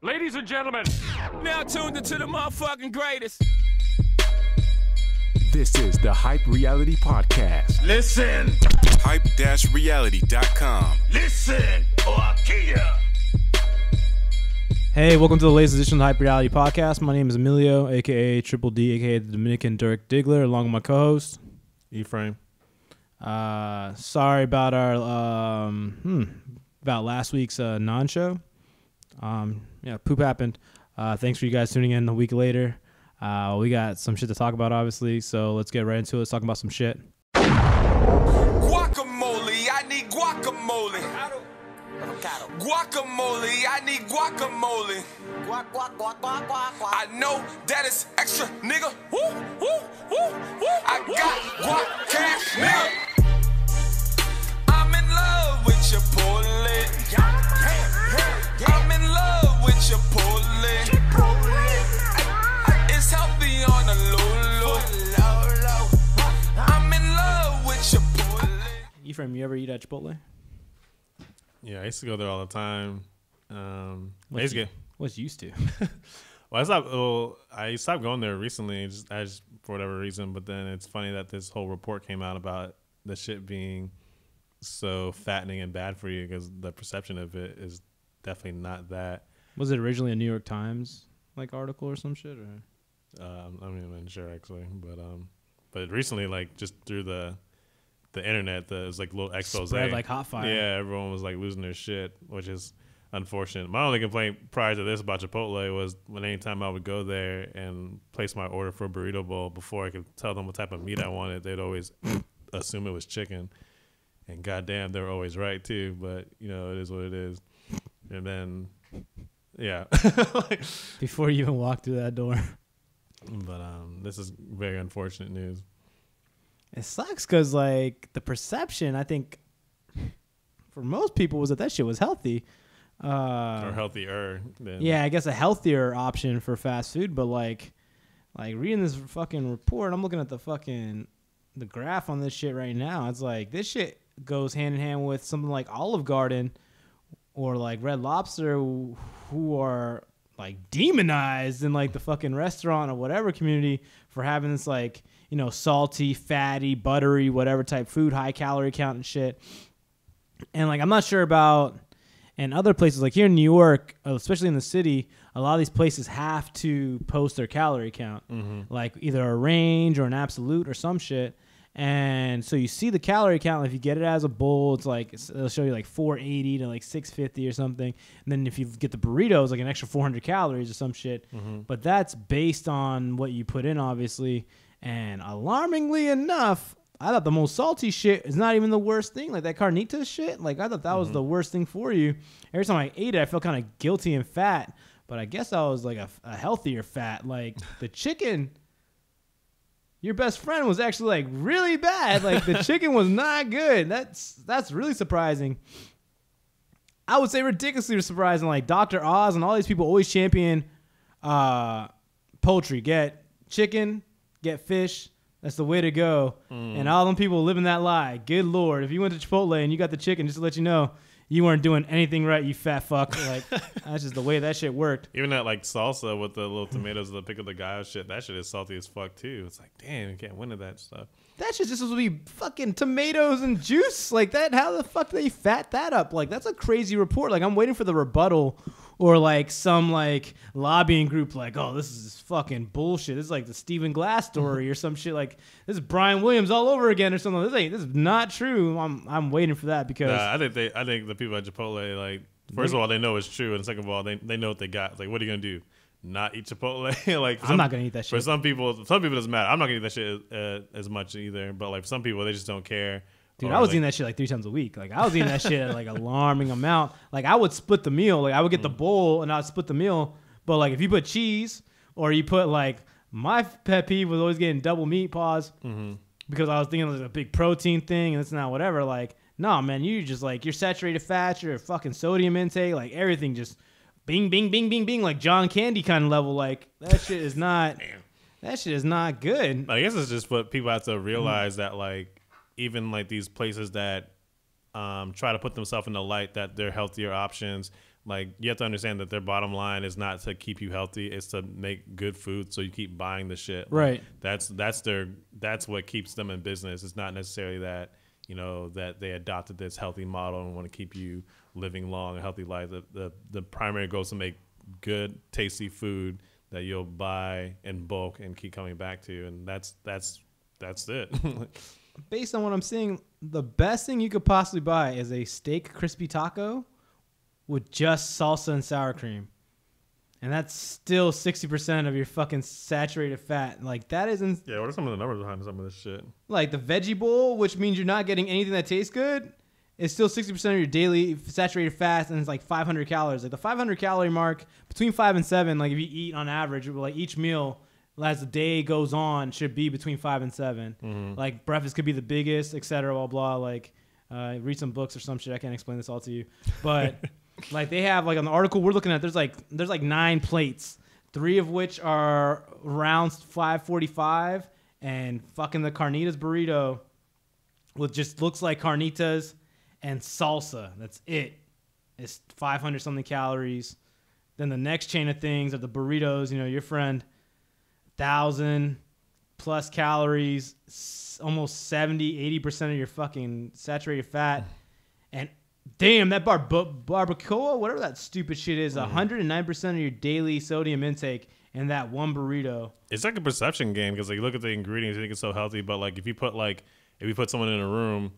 Ladies and gentlemen, now tuned into the motherfucking greatest. This is the Hype Reality Podcast. listen, Hype-reality.com. listen, or I'll kill ya. Hey, welcome to the latest edition of the Hype Reality Podcast. My name is Emilio, a.k.a. Triple D, a.k.a. the Dominican Dirk Diggler, along with my co-host, Ephraim. sorry about our about last week's non-show. Poop happened. Thanks for you guys tuning in a week later. We got some shit to talk about, obviously, so let's get right into it. Let's talk about some shit. Guacamole, I need guacamole. Guacamole, I need guacamole. I know that it's extra, nigga. Woo, woo, woo, woo. I got guac cash, nigga. I'm in love with Chipotle. I'm in love with Chipotle. It's healthy on the low. I'm in love with Chipotle. Ephraim, you ever eat at Chipotle? Yeah, I used to go there all the time. What's used to? I stopped going there recently, just for whatever reason. But then it's funny that this whole report came out about the shit being so fattening and bad for you, because the perception of it is definitely not that. Was it originally a New York Times article or some shit? Or? I'm not even sure actually, but recently, just through the internet, there's little expose. Spread like hot fire. Yeah, everyone was losing their shit, which is unfortunate. My only complaint prior to this about Chipotle was when anytime I would go there and place my order for a burrito bowl, before I could tell them what type of meat I wanted, they'd always assume it was chicken. And goddamn, they're always right too. But it is what it is. And then, yeah. Before you even walk through that door. But this is very unfortunate news. It sucks because the perception, I think, for most people was that shit was healthy. Or healthier. Yeah, I guess a healthier option for fast food. But reading this fucking report, I'm looking at the graph on this shit right now. It's this shit goes hand in hand with something like Olive Garden or Red Lobster, who are demonized in the fucking restaurant or whatever community for having this salty, fatty, buttery, whatever type food, high calorie count and shit. And I'm not sure about in other places, here in New York, especially in the city, a lot of these places have to post their calorie count, either a range or an absolute or some shit. And so you see the calorie count. If you get it as a bowl, it'll show you 480 to 650 or something. And then if you get the burritos, an extra 400 calories or some shit. But that's based on what you put in, obviously. And alarmingly enough, I thought the most salty shit is not even the worst thing. That carnitas shit, I thought that was the worst thing for you. Every time I ate it, I felt kind of guilty and fat. But I guess I was a healthier fat. The chicken, your best friend, was actually really bad. The chicken was not good. That's really surprising. I would say ridiculously surprising. Dr. Oz and all these people always champion poultry. Get chicken, get fish. That's the way to go. And all them people live in that lie. Good Lord. If you went to Chipotle and you got the chicken, just to let you know, you weren't doing anything right, you fat fuck. That's just the way that shit worked. Even that salsa with the little tomatoes, the pick of the guy shit, that shit is salty as fuck too. It's damn, you can't win at that stuff. That shit just supposed to be fucking tomatoes and juice that. How the fuck do they fat that up? That's a crazy report. I'm waiting for the rebuttal or some lobbying group oh, this is fucking bullshit. This is the Stephen Glass story or some shit. This is Brian Williams all over again or something. This is not true. I'm waiting for that because I think the people at Chipotle first of all, they know it's true, and second of all, they know what they got. What are you gonna do? Not eat Chipotle? I'm not gonna eat that shit. For some people it doesn't matter. I'm not gonna eat that shit as much either. But for some people, they just don't care. Dude, I was eating that shit 3 times a week. I was eating that shit at alarming amount. I would split the meal. I would get the bowl and I'd split the meal. But if you put cheese or you put my pet peeve was always getting double meat, because I was thinking it was a big protein thing and it's not whatever. No, man, you just your saturated fats, your fucking sodium intake, everything just bing, bing, bing, bing, bing, John Candy kind of level. That shit is not. That shit is not good. I guess it's just what people have to realize that even these places that try to put themselves in the light that they're healthier options, like you have to understand that their bottom line is not to keep you healthy; it's to make good food, so you keep buying the shit. Right. That's what keeps them in business. It's not necessarily that that they adopted this healthy model and want to keep you living long a healthy life. The primary goal is to make good, tasty food that you'll buy in bulk and keep coming back to, and that's it. Based on what I'm seeing, the best thing you could possibly buy is a steak crispy taco with just salsa and sour cream. And that's still 60% of your fucking saturated fat. Like, that isn't... Yeah, what are some of the numbers behind some of this shit? Like, the veggie bowl, which means you're not getting anything that tastes good, is still 60% of your daily saturated fats, and it's like 500 calories. Like, the 500 calorie mark, between 5 and 7, like, if you eat on average, like, each meal, as the day goes on, should be between 5 and 7. Mm-hmm. Like, breakfast could be the biggest, et cetera, blah, blah. Like, read some books or some shit. I can't explain this all to you. But... Like they have, like on the article we're looking at, there's like 9 plates, 3 of which are around $5.45, and fucking the carnitas burrito, which just looks like carnitas and salsa. That's it. It's 500 something calories. Then the next chain of things are the burritos. Your friend, 1,000 plus calories, almost 70-80% of your fucking saturated fat, and damn, that barbacoa, whatever that stupid shit is, 109% of your daily sodium intake in that one burrito. It's like a perception game because like you look at the ingredients, you think it's so healthy, but like if you put someone in a room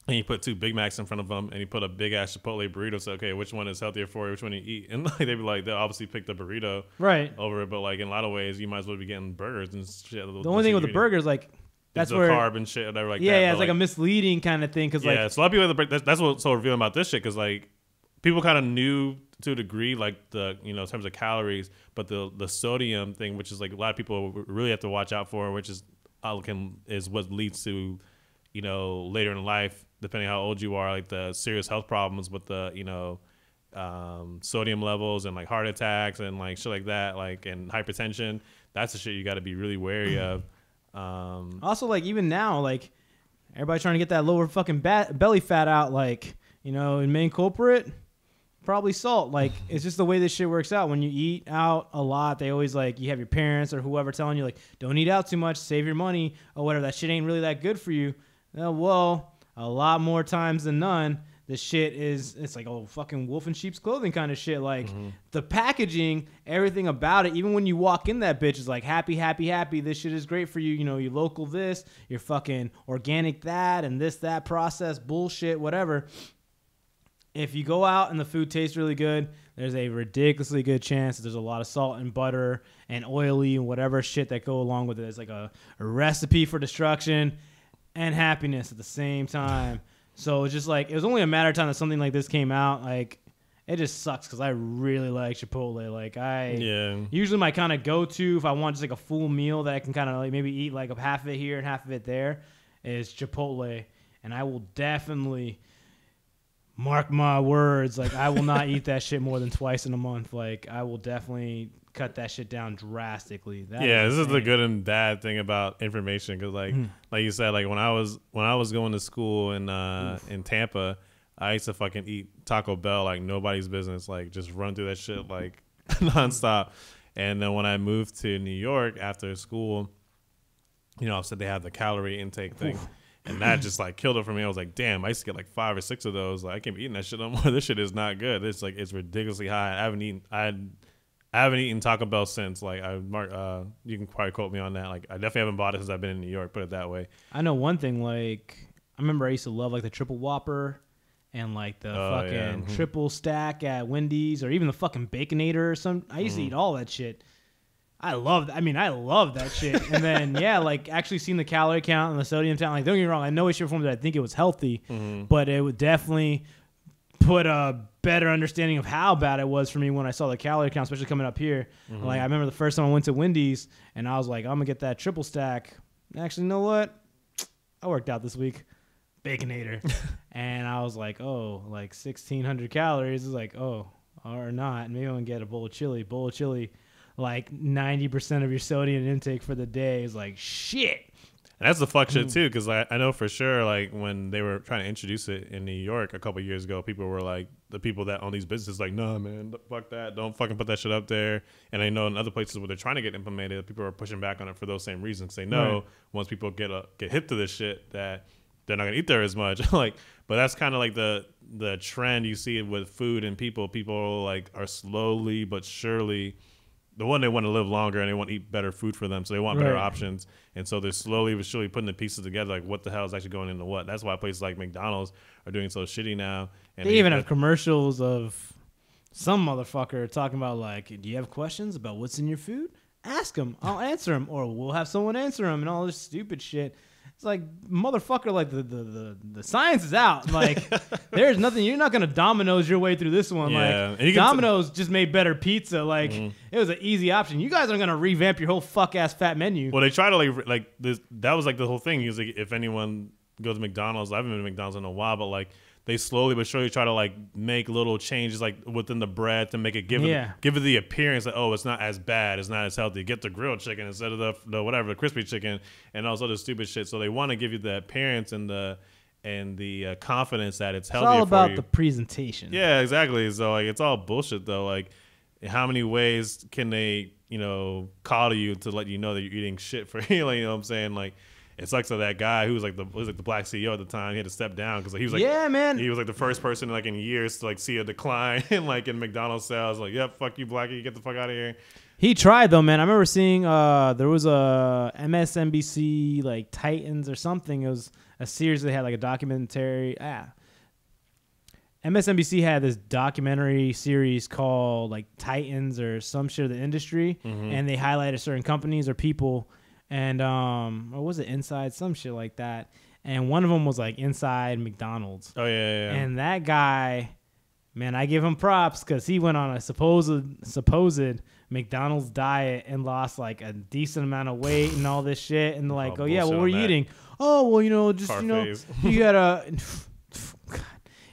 and you put 2 Big Macs in front of them and you put a big ass Chipotle burrito, so okay, which one is healthier for you? Which one you eat? And like they'll obviously pick the burrito right over it, but like in a lot of ways, you might as well be getting burgers and shit. The only thing with the burgers, like. That's where carb and shit, whatever, like that. Yeah, it's like a misleading kind of thing. Cause yeah, like, so a lot of people, that's what's so revealing about this shit, because like people kind of knew to a degree, like the in terms of calories, but the sodium thing, which is like a lot of people really have to watch out for, which is what leads to later in life, depending how old you are, like the serious health problems with the sodium levels and like heart attacks and like shit like that, like and hypertension. That's the shit you got to be really wary of. Also, like even now, like everybody trying to get that lower fucking belly fat out, like in main culprit, probably salt. Like it's just the way this shit works out. When you eat out a lot, they always like you have your parents or whoever telling you like don't eat out too much, save your money or whatever. That shit ain't really that good for you. Well, a lot more times than none, this shit it's like fucking wolf in sheep's clothing kind of shit. Like the packaging, everything about it, even when you walk in that bitch is like happy, happy, happy. This shit is great for you. Your local this, your fucking organic that, and that processed bullshit, whatever. If you go out and the food tastes really good, there's a ridiculously good chance that there's a lot of salt and butter and oily and whatever shit that go along with it. It's like a recipe for destruction and happiness at the same time. So it's just like, it was only a matter of time that something like this came out. Like, it just sucks because I really like Chipotle. Like, usually my kind of go-to, if I want just like a full meal that I can kind of like maybe eat like half of it here and half of it there, is Chipotle. And I will definitely, mark my words, like I will not eat that shit more than twice in a month. Like, I will definitely cut that shit down drastically. This is the good and bad thing about information, because like you said, like when I was going to school in Tampa, I used to fucking eat Taco Bell like nobody's business, like just run through that shit like nonstop. And then when I moved to New York after school, I said they have the calorie intake thing. Oof. And that just like killed it for me. I was like, damn, I used to get like 5 or 6 of those. Like I can't be eating that shit no more. This shit is not good. It's like it's ridiculously high. I haven't eaten Taco Bell since. Like you can probably quote me on that. Like I definitely haven't bought it since I've been in New York. Put it that way. I know one thing. Like I remember I used to love like the triple Whopper and like the fucking triple stack at Wendy's, or even the fucking Baconator or some. I used to eat all that shit. I love that shit. And then like actually seeing the calorie count and the sodium count. Like don't get me wrong, I know shape or form that I think it was healthy, but it would definitely put a better understanding of how bad it was for me when I saw the calorie count, especially coming up here. Like I remember the first time I went to Wendy's and I was like, I'm gonna get that triple stack. Actually, you know what? I worked out this week. Baconator. And I was like, oh, like 1,600 calories. It's like, oh, or not. Maybe I'm gonna get a bowl of chili. Bowl of chili, like 90% of your sodium intake for the day is like shit. And that's the fuck shit too, because I know for sure, like when they were trying to introduce it in New York a couple years ago, people were like, the people that own these businesses, like, nah, man, fuck that, don't fucking put that shit up there. And I know in other places where they're trying to get implemented, people are pushing back on it for those same reasons. They know once people get hip to this shit that they're not gonna eat there as much. Like, but that's kind of like the trend you see with food and people. People like are slowly but surely. The one, they want to live longer and they want to eat better food for them, so they want better options. And so they're slowly but surely putting the pieces together, like what the hell is actually going into what. That's why places like McDonald's are doing so shitty now. And they even have commercials of some motherfucker talking about like, do you have questions about what's in your food? Ask them. I'll answer them, or we'll have someone answer them, and all this stupid shit. It's like, motherfucker, like the science is out. Like, there's nothing. You're not gonna Domino's your way through this one. Yeah. Like, Domino's just made better pizza. Like, it was an easy option. You guys are gonna revamp your whole fuck ass fat menu. Well, they try to like this. That was like the whole thing. He was like, if anyone goes to McDonald's, I haven't been to McDonald's in a while, but like they slowly but surely try to like make little changes like within the bread to make it give it the appearance that, oh, it's not as bad, it's not as healthy. Get the grilled chicken instead of the whatever, the crispy chicken and all this other stupid shit. So they want to give you the appearance and the confidence that it's healthier for you. It's all about the presentation. Yeah, exactly. So like it's all bullshit though. Like how many ways can they, call to you to let you know that you're eating shit for you? Like, you know what I'm saying? Like, it sucks that that guy who was like the black CEO at the time, he had to step down because he was like, yeah, man, he was like the first person like in years to like see a decline like in McDonald's sales. Like, yep, fuck you, blackie, get the fuck out of here. He tried though, man. I remember seeing there was a MSNBC like Titans or something. It was a series that had like a documentary. MSNBC had this documentary series called like Titans or some shit of the industry, and they highlighted certain companies or people. And or was it Inside, some shit like that, and one of them was like Inside McDonald's. Oh yeah. And that guy, man, I give him props because he went on a supposed McDonald's diet and lost like a decent amount of weight and all this shit. And like, oh yeah, what were you eating? Oh well, just Parfaits. You had a.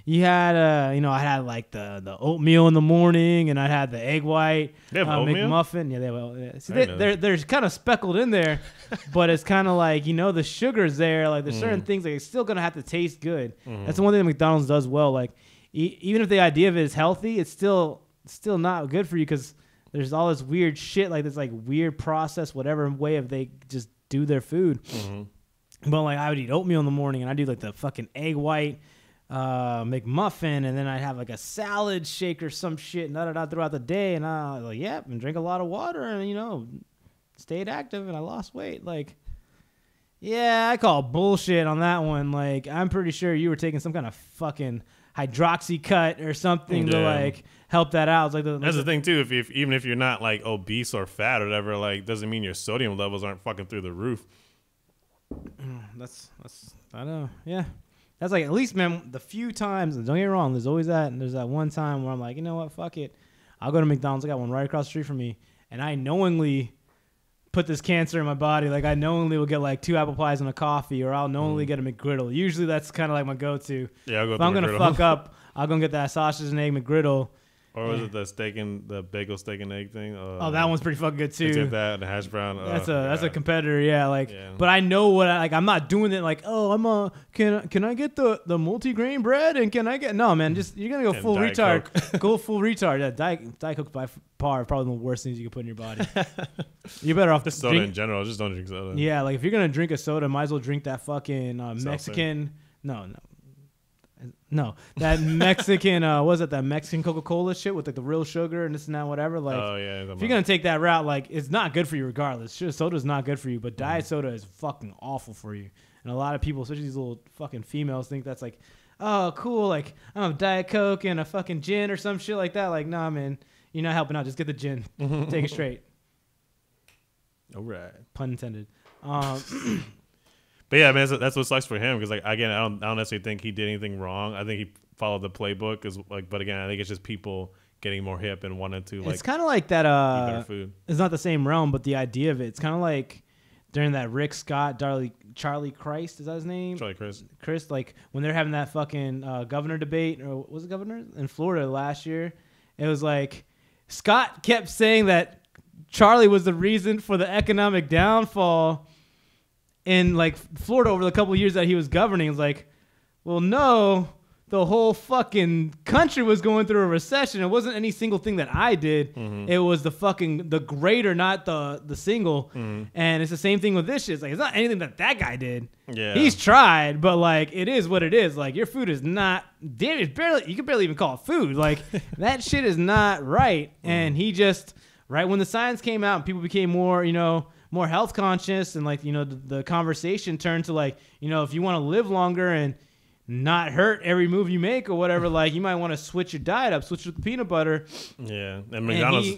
You had I had like the oatmeal in the morning, and I had the egg white McMuffin. Yeah, they're kind of speckled in there, but it's kind of like the sugar's there. Like there's certain things like it's still gonna have to taste good. That's the one thing that McDonald's does well. Like even if the idea of it is healthy, it's still not good for you because there's all this weird shit like this like weird process, whatever way of they just do their food. But like I would eat oatmeal in the morning, and I do like the fucking egg white McMuffin, and then I'd have like a salad shake or some shit throughout the day, and I was like, and drink a lot of water, and stayed active, and I lost weight. Like, yeah, I call bullshit on that one. Like, I'm pretty sure you were taking some kind of fucking hydroxycut or something to like help that out. It's like that's the thing too. If even if you're not like obese or fat or whatever, like doesn't mean your sodium levels aren't fucking through the roof. That's I don't know. Yeah. That's like, at least, man, the few times, and don't get me wrong, there's always that, and there's that one time where I'm like, you know what, fuck it. I'll go to McDonald's. I got one right across the street from me, and I knowingly put this cancer in my body. Like, I knowingly will get like 2 apple pies and a coffee, or I'll knowingly get a McGriddle. Usually that's kind of like my go-to. Yeah, I'll go if I'm going to fuck up, I'll go get that sausage and egg McGriddle. Or was it the bagel steak and egg thing? Oh, that one's pretty fucking good too. Get that and the hash brown. That's a competitor, yeah. Like, but I know what I'm not doing it like, oh, can I get the multigrain bread and can I get man? Just you're gonna go full retard. Go full retard. Yeah, Diet Coke by far probably the worst things you can put in your body. You're better off just soda in general. Just don't drink soda. Yeah, like if you're gonna drink a soda, might as well drink that fucking Mexican. No, that Mexican, that Mexican Coca-Cola shit with like the real sugar and this and that, whatever. Like, if you're gonna take that route, like it's not good for you regardless. Sure, soda's not good for you, but diet soda is fucking awful for you. And a lot of people, especially these little fucking females, think that's like, oh, cool, like I'm a Diet Coke and a fucking gin or some shit like that. Like, nah, man, you're not helping out. Just get the gin, take it straight. All right, pun intended. But yeah, man, that's what sucks for him because, like, again, I don't necessarily think he did anything wrong. I think he followed the playbook, but again, I think it's just people getting more hip and wanted to like. It's kind of like that. Eat better food. It's not the same realm, but the idea of it's kind of like during that Rick Scott, Charlie Christ, is that his name? Charlie Christ. Chris, like when they're having that fucking governor debate, or was it governor in Florida last year? It was like Scott kept saying that Charlie was the reason for the economic downfall. in like Florida over the couple of years that he was governing. It's like, well, no, the whole fucking country was going through a recession. It wasn't any single thing that I did. It was the greater, not the single. And it's the same thing with this shit. It's like, it's not anything that guy did. Yeah. He's tried, but like, it is what it is. Like, your food is not, damn, it's barely, you can barely even call it food. Like, that shit is not right. And he just, right when the science came out and people became more, more health conscious, and like, the conversation turned to like, if you want to live longer and not hurt every move you make or whatever, like, you might want to switch your diet up, switch with the peanut butter. Yeah, and McDonald's,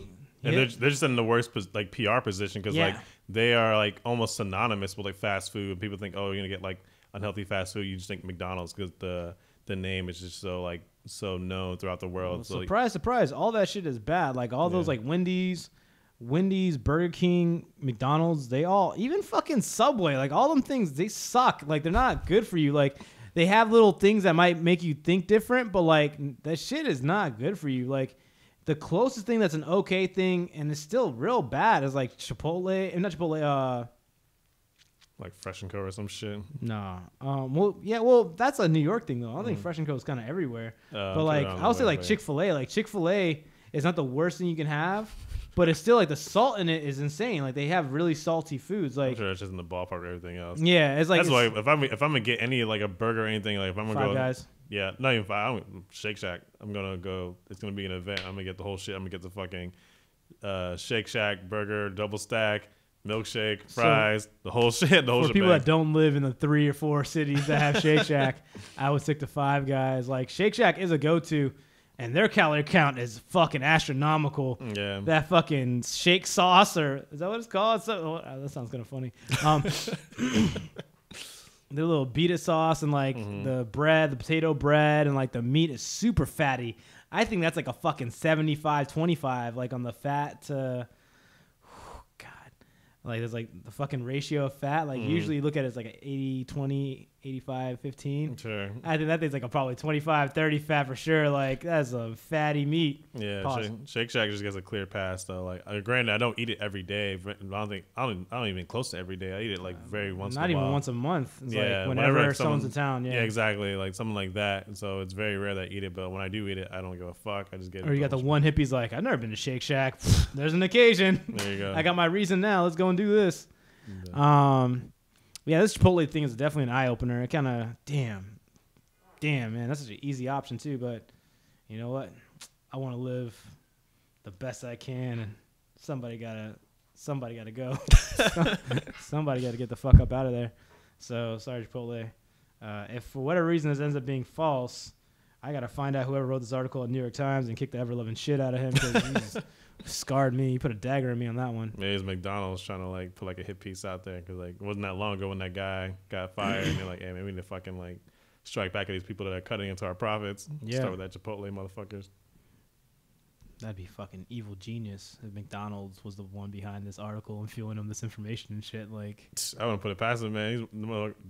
they're just in the worst like PR position because like they are like almost synonymous with like fast food. People think, oh, you're gonna get like unhealthy fast food. You just think McDonald's because the name is just so known throughout the world. Well, surprise, surprise, all that shit is bad. Like all those like Wendy's, Burger King, McDonald's, they all, even fucking Subway, like all them things, they suck. Like they're not good for you. Like they have little things that might make you think different, but like that shit is not good for you. Like the closest thing that's an okay thing and it's still real bad is like Chipotle, and not Chipotle, like Fresh and Co or some shit. Nah. Well, that's a New York thing though. I don't think Fresh and Co is kind of everywhere. But like I would say like Chick-fil-A. Like Chick-fil-A is not the worst thing you can have, but it's still like the salt in it is insane. Like they have really salty foods. Like I'm sure it's just in the ballpark of everything else. Yeah, it's like that's why if I'm gonna get any like a burger or anything, like if I'm gonna Five go, Guys. Yeah, not even Five. Shake Shack. I'm gonna go. It's gonna be an event. I'm gonna get the whole shit. I'm gonna get the fucking Shake Shack burger, double stack, milkshake, fries, the whole shit. The whole for shebang. people that don't live in the 3 or 4 cities that have Shake Shack, I would stick to Five Guys. Like Shake Shack is a go-to. And their calorie count is fucking astronomical. Yeah. That fucking shake sauce, or is that what it's called? That sounds kind of funny. The little beat it sauce and like the bread, the potato bread, and like the meat is super fatty. I think that's like a fucking 75-25, like on the fat to, God. Like there's like the fucking ratio of fat. Like usually you look at it as like an 80-20, 85-15. Sure. I think that thing's like a probably 25-30 fat for sure. Like that's a fatty meat. Yeah, Shake Shack just gets a clear pass though. Like granted, I don't eat it every day. But I don't even close to every day. I eat it like very once. Not in a while. even once a month. It's yeah, like whenever someone's in town. Yeah, exactly. Like something like that. And so it's very rare that I eat it. But when I do eat it, I don't give a fuck. I just get it. Or you got the one hippie's like, I've never been to Shake Shack. There's an occasion. There you go. I got my reason now. Let's go and do this. Yeah, this Chipotle thing is definitely an eye opener. It kind of, damn, man, that's such an easy option too. But you know what? I want to live the best I can, and somebody gotta go. Somebody gotta get the fuck up out of there. So sorry, Chipotle. If for whatever reason this ends up being false, I gotta find out whoever wrote this article at New York Times and kick the ever-loving shit out of him because he's scarred me. He put a dagger in me on that one. Maybe it's McDonald's trying to like put like a hit piece out there because like it wasn't that long ago when that guy got fired and they're like, hey, maybe we need to fucking like strike back at these people that are cutting into our profits. Yeah. Start with that Chipotle motherfuckers. That'd be fucking evil genius if McDonald's was the one behind this article and fueling them this information and shit. Like, I wouldn't put it past them, man.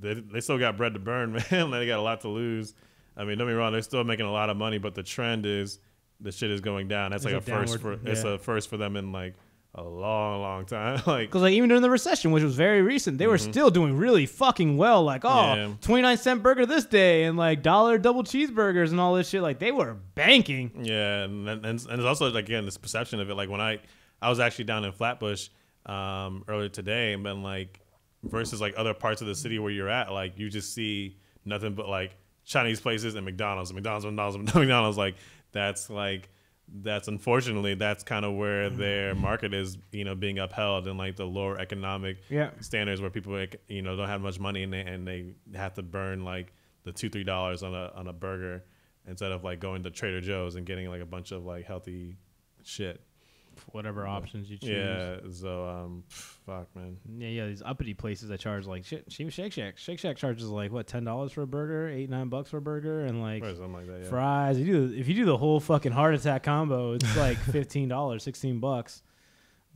They still got bread to burn, man. They got a lot to lose. I mean, don't get me wrong, they're still making a lot of money, but the trend is the shit is going down. That's like a first it's a first for them in like a long time. Like, because like even during the recession, which was very recent, they were still doing really fucking well. Like, 29-cent burger this day and like $1 double cheeseburgers and all this shit. Like they were banking. Yeah, and it's also like, again, this perception of it. Like when I was actually down in Flatbush earlier today, and been like versus like other parts of the city where you're at, like you just see nothing but like Chinese places and McDonald's. Like that's unfortunately that's kind of where their market is, being upheld, and like the lower economic standards where people don't have much money and they have to burn like the $2-3 on a burger instead of like going to Trader Joe's and getting like a bunch of like healthy shit. Whatever options you choose. Yeah, so fuck, man. Yeah, these uppity places that charge like shit. Shake Shack. Shake Shack charges like what, $10 for a burger, $8-9 for a burger, and like something like that, yeah. Fries. If you do the whole fucking heart attack combo, it's like $15, $16.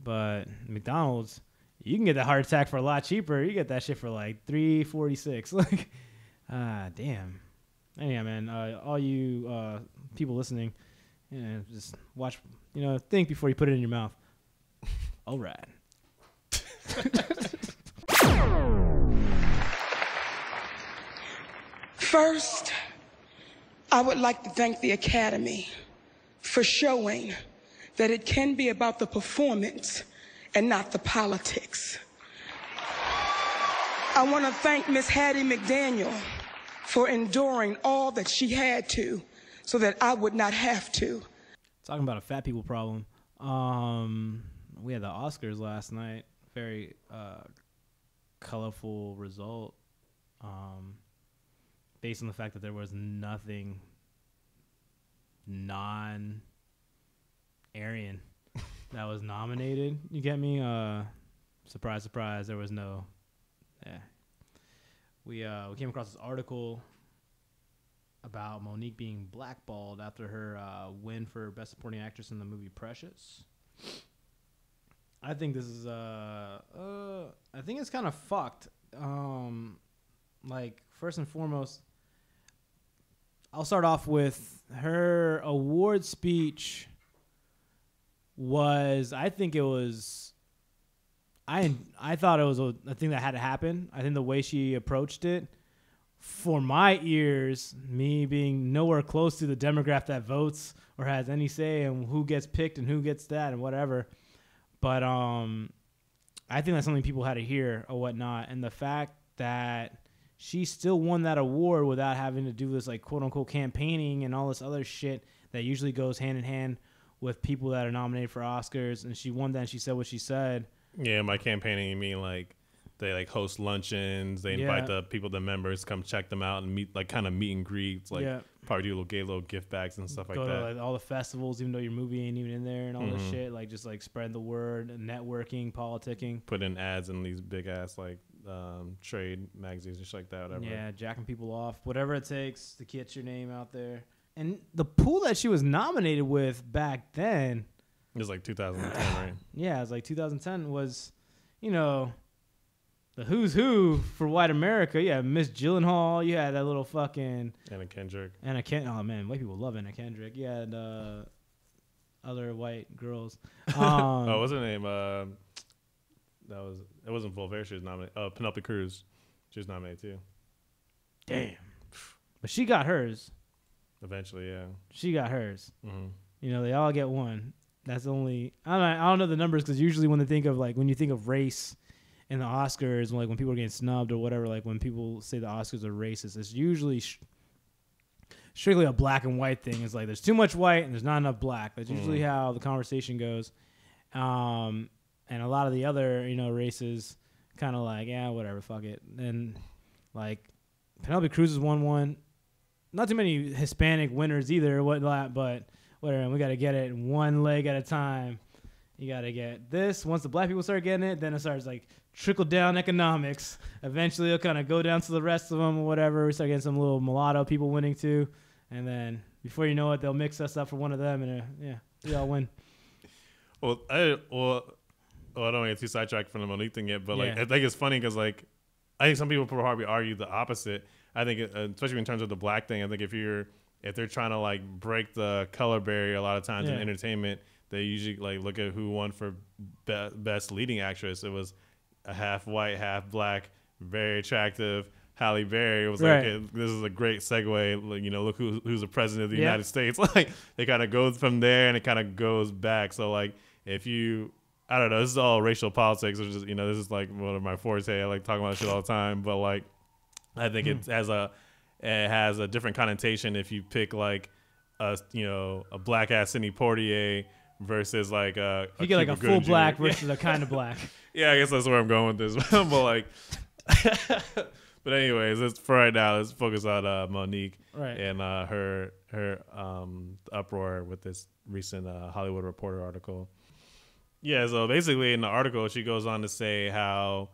But McDonald's, you can get that heart attack for a lot cheaper. You get that shit for like $3.46. Like, damn. Anyhow, man, all you people listening, just watch. Think before you put it in your mouth. All right. First, I would like to thank the Academy for showing that it can be about the performance and not the politics. I want to thank Miss Hattie McDaniel for enduring all that she had to so that I would not have to. Talking about a fat people problem. We had the Oscars last night. Very colorful result. Based on the fact that there was nothing non-Aryan that was nominated. You get me? Surprise, surprise. There was no. Yeah. We came across this article about Monique being blackballed after her win for Best Supporting Actress in the movie Precious. I think this is I think it's kind of fucked. Like, first and foremost, I'll start off with her award speech was, I think it was, I thought it was a thing that had to happen. I think the way she approached it, for my ears, me being nowhere close to the demographic that votes or has any say in who gets picked and who gets that and whatever, but I think that's something people had to hear or whatnot. And the fact that she still won that award without having to do this, like, quote unquote campaigning and all this other shit that usually goes hand in hand with people that are nominated for Oscars. And she won that and she said what she said. Yeah, by campaigning, you mean like they like host luncheons, they invite the people, the members, come check them out and meet, like kind of meet and greets, like probably do little gift bags and stuff like that. Go to like all the festivals, even though your movie ain't even in there and all this shit, like just like spread the word, networking, politicking. Put in ads in these big ass like trade magazines and shit like that, whatever. Yeah, jacking people off, whatever it takes to get your name out there. And the pool that she was nominated with back then, it was like 2010, right? Yeah, it was like 2010 was, you know, the who's who for white America. Yeah, Miss Gyllenhaal. You had that little fucking Anna Kendrick. Oh man, white people love Anna Kendrick. You had other white girls. Oh, what's her name? It wasn't Volver. She was nominated. Penelope Cruz. She was nominated too. Damn. But she got hers. Eventually, yeah. She got hers. You know, they all get one. That's only I don't know the numbers, because usually when they think of, like, when you think of race in the Oscars, like when people are getting snubbed or whatever, like when people say the Oscars are racist, it's usually strictly a black and white thing. It's like there's too much white and there's not enough black. That's usually how the conversation goes. And a lot of the other, you know, races kind of like, yeah, whatever, fuck it. And like Penelope Cruz has won one. Not too many Hispanic winners either, whatnot, but whatever. And we got to get it one leg at a time. You got to get this. Once the black people start getting it, then it starts like trickle down economics. Eventually it'll kind of go down to the rest of them or whatever. We start getting some little mulatto people winning too. And then before you know it, they'll mix us up for one of them. And yeah, we all win. I don't want to get too sidetracked from the Monique thing yet, but like, I think it's funny because like, I think some people probably argue the opposite. I think, especially in terms of the black thing, I think if they're trying to like break the color barrier, a lot of times in entertainment, they usually like look at who won for best leading actress. It was a half white, half black, very attractive Halle Berry. It was like, this is a great segue. You know, look who's the president of the United States. Like, it kind of goes from there and it kind of goes back. So like, if you, I don't know, this is all racial politics, which is, you know, this is like one of my forte. I like talking about shit all the time, but like, I think it has a different connotation if you pick like a black ass Sidney Poitier versus like you get like a full black versus a kind of black. Yeah, I guess that's where I'm going with this. But like, but anyways, for right now, let's focus on Monique and her uproar with this recent Hollywood Reporter article. Yeah, so basically in the article, she goes on to say how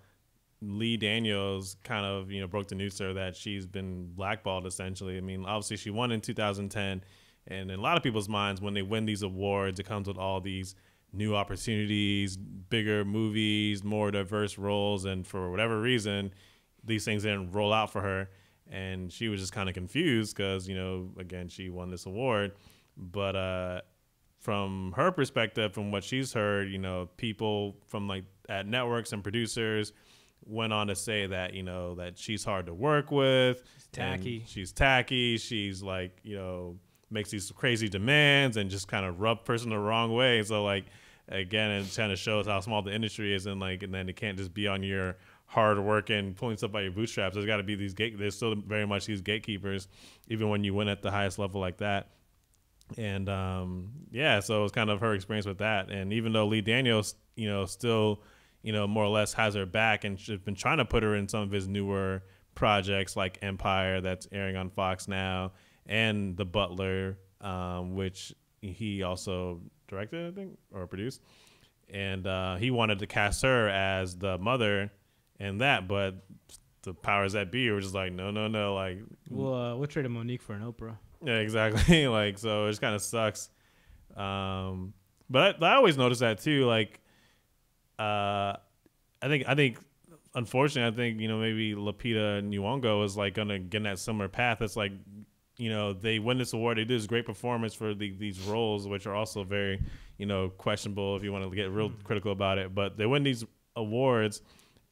Lee Daniels kind of, you know, broke the news to her that she's been blackballed essentially. I mean, obviously she won in 2010, and in a lot of people's minds, when they win these awards, it comes with all these new opportunities, bigger movies, more diverse roles, and for whatever reason, these things didn't roll out for her, and she was just kind of confused because, you know, again, she won this award, but from her perspective, from what she's heard, you know, people from like at networks and producers went on to say that, you know, that she's hard to work with. She's tacky. She's like, you know, makes these crazy demands and just kind of rub person the wrong way. So like, again, it kind of shows how small the industry is, and like, and then it can't just be on your hard work and pulling stuff by your bootstraps. There's got to be there's still very much these gatekeepers, even when you win at the highest level like that. And yeah, so it was kind of her experience with that. And even though Lee Daniels, you know, still, you know, more or less has her back and has been trying to put her in some of his newer projects like Empire that's airing on Fox now, and The Butler, which he also directed, I think, or produced. And he wanted to cast her as the mother and that, but the powers that be were just like, no. Like, we'll trade a Monique for an Oprah. Yeah, exactly. Like, so it just kind of sucks. But I always notice that too. Like, I think, unfortunately, I think, you know, maybe Lupita Nyong'o is like gonna get in that similar path. It's like, you know, they win this award, they do this great performance for these roles, which are also very, you know, questionable if you want to get real critical about it. But they win these awards,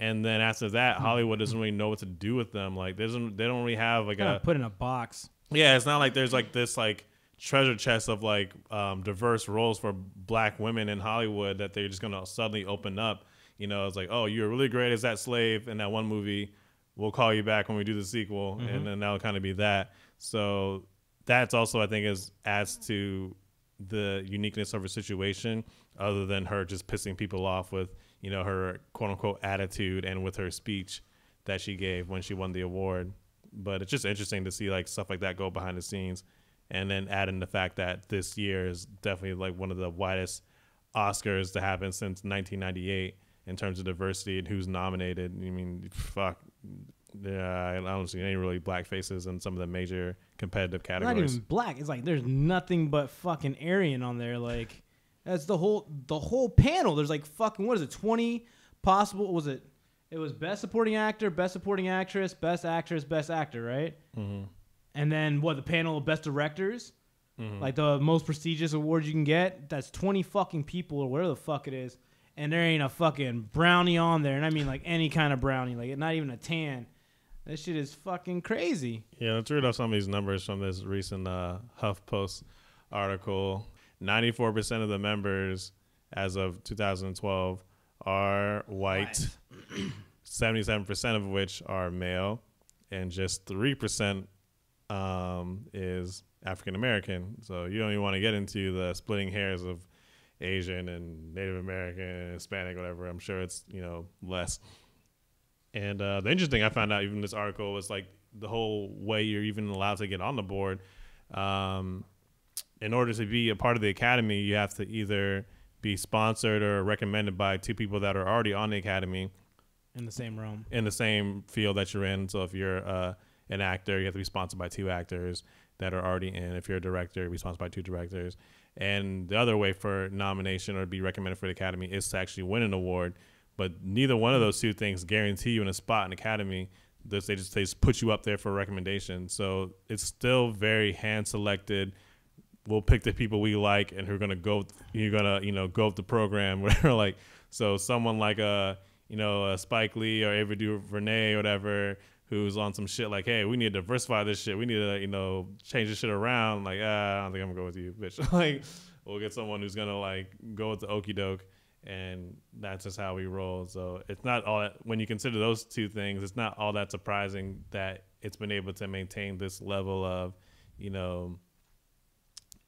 and then after that, Hollywood doesn't really know what to do with them. Like, they don't really have like put in a box. Yeah, it's not like there's like this like treasure chest of like diverse roles for black women in Hollywood that they're just gonna suddenly open up. You know, it's like, oh, you're really great as that slave in that one movie. We'll call you back when we do the sequel, and then that'll kind of be that. So that's also, I think, adds to the uniqueness of her situation, other than her just pissing people off with, you know, her quote unquote attitude and with her speech that she gave when she won the award. But it's just interesting to see like stuff like that go behind the scenes, and then add in the fact that this year is definitely like one of the widest Oscars to happen since 1998 in terms of diversity and who's nominated. I mean, fuck. Yeah, I don't see any really black faces in some of the major competitive categories. Not even black. It's like there's nothing but fucking Aryan on there. Like, that's the whole panel. There's like fucking, what is it, 20 possible? Was it? It was Best Supporting Actor, Best Supporting Actress, Best Actress, Best Actor, right? Mm-hmm. And then the panel of Best Directors, like the most prestigious award you can get. That's 20 fucking people or whatever the fuck it is, and there ain't a fucking brownie on there. And I mean like any kind of brownie, like not even a tan. This shit is fucking crazy. Yeah, let's read off some of these numbers from this recent HuffPost article. 94% of the members as of 2012 are white, 77% of which are male, and just 3% is African American. So you don't even want to get into the splitting hairs of Asian and Native American and Hispanic, whatever. I'm sure it's, you know, less. And the interesting thing I found out even in this article was like the whole way you're even allowed to get on the board. In order to be a part of the Academy, you have to either be sponsored or recommended by two people that are already on the Academy. In the same realm. In the same field that you're in. So if you're an actor, you have to be sponsored by two actors that are already in. If you're a director, you'll be sponsored by two directors. And the other way for nomination or to be recommended for the Academy is to actually win an award. But neither one of those two things guarantee you in a spot in the Academy. They just put you up there for a recommendation. So it's still very hand selected. We'll pick the people we like and who are gonna go. You're gonna, you know, go with the program. Whatever. Like, so someone like a Spike Lee or Ava DuVernay or whatever, who's on some shit like, hey, we need to diversify this shit. We need to, you know, change this shit around. Like, I don't think I'm gonna go with you, bitch. Like, we'll get someone who's gonna like go with the okie doke. And that's just how we roll. So it's not all that, when you consider those two things, it's not all that surprising that it's been able to maintain this level of, you know,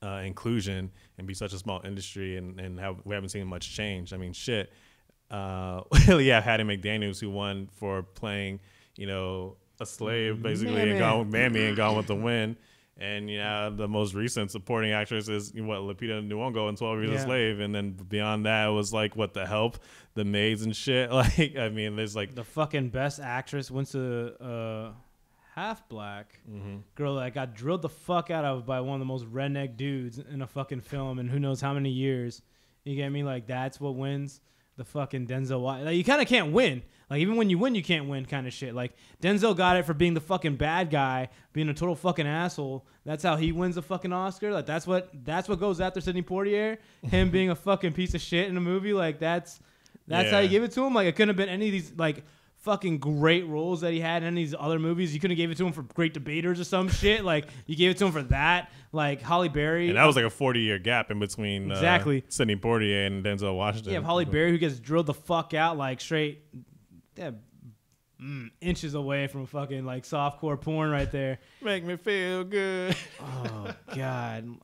inclusion and be such a small industry, and we haven't seen much change. I mean, shit. Yeah, Hattie McDaniels, who won for playing, you know, a slave basically, and Gone with Mammy and Gone with the Wind. And yeah, the most recent supporting actress is Lupita Nyong'o in 12 Years a Slave, and then beyond that it was like The Help, The Maids and shit. Like, I mean, there's like the fucking best actress went to half black girl that got drilled the fuck out of by one of the most redneck dudes in a fucking film, and who knows how many years. You get me? Like, that's what wins the fucking Denzel. Like, you kind of can't win. Like, even when you win, you can't win kind of shit. Like, Denzel got it for being the fucking bad guy, being a total fucking asshole. That's how he wins a fucking Oscar. Like, that's what goes after Sidney Poitier, him being a fucking piece of shit in a movie. Like, that's how you give it to him. Like, it couldn't have been any of these, like, fucking great roles that he had in these other movies. You couldn't have gave it to him for Great Debaters or some shit. Like, you gave it to him for that. Like, Halle Berry. And that was like a 40-year gap in between exactly Sidney Poitier and Denzel Washington. You have Halle Berry who gets drilled the fuck out, like, straight inches away from fucking, like, softcore porn right there. Make me feel good. Oh, God.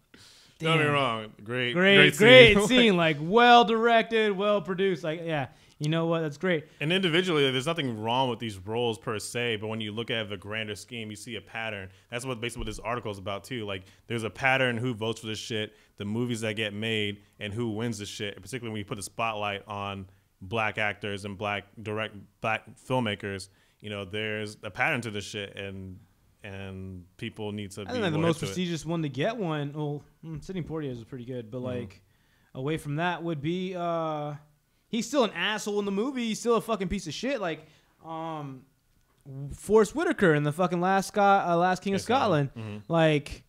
Don't get me wrong. Great scene. Like, well directed, well produced. Like, yeah, you know what? That's great. And individually, there's nothing wrong with these roles per se, but when you look at the grander scheme, you see a pattern. That's what basically what this article is about too. Like, there's a pattern who votes for this shit, the movies that get made, and who wins the shit. Particularly when you put the spotlight on black actors and black filmmakers. You know, there's a pattern to this shit, and people need to be. I think the most prestigious one to get one. Well, Sidney Poitier is pretty good, but like away from that would be he's still an asshole in the movie. He's still a fucking piece of shit. Like Forrest Whitaker in the fucking Last King of Scotland. Like,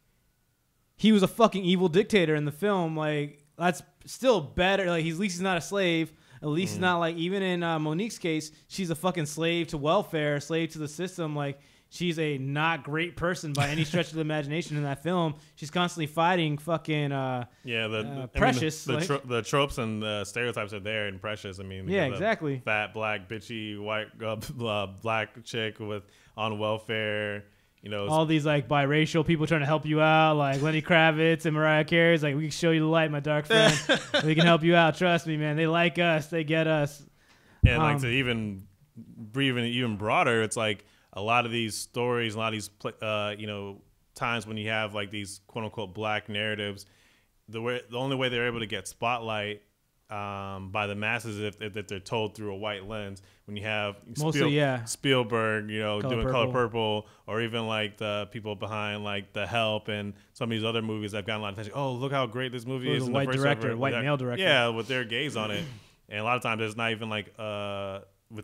he was a fucking evil dictator in the film. Like, that's still better. Like, at least he's not a slave. At least he's not like, even in Monique's case, she's a fucking slave to welfare, slave to the system. Like, she's a not great person by any stretch of the imagination in that film. She's constantly fighting fucking Precious. The tropes and the stereotypes are there in Precious. I mean, yeah, exactly. Fat, black, bitchy, white, black chick on welfare. You know, all these like biracial people trying to help you out, like Lenny Kravitz and Mariah Carey's like, we can show you the light, my dark friend. We can help you out. Trust me, man. They like us. They get us. And like to even broader, it's like, a lot of these stories, a lot of these, times when you have like these quote unquote black narratives, the only way they're able to get spotlight by the masses is if they're told through a white lens. When you have Spielberg, doing Color Purple, or even like the people behind like The Help and some of these other movies that have gotten a lot of attention. Oh, look how great this movie is! White male director. Yeah, with their gaze on it, and a lot of times it's not even like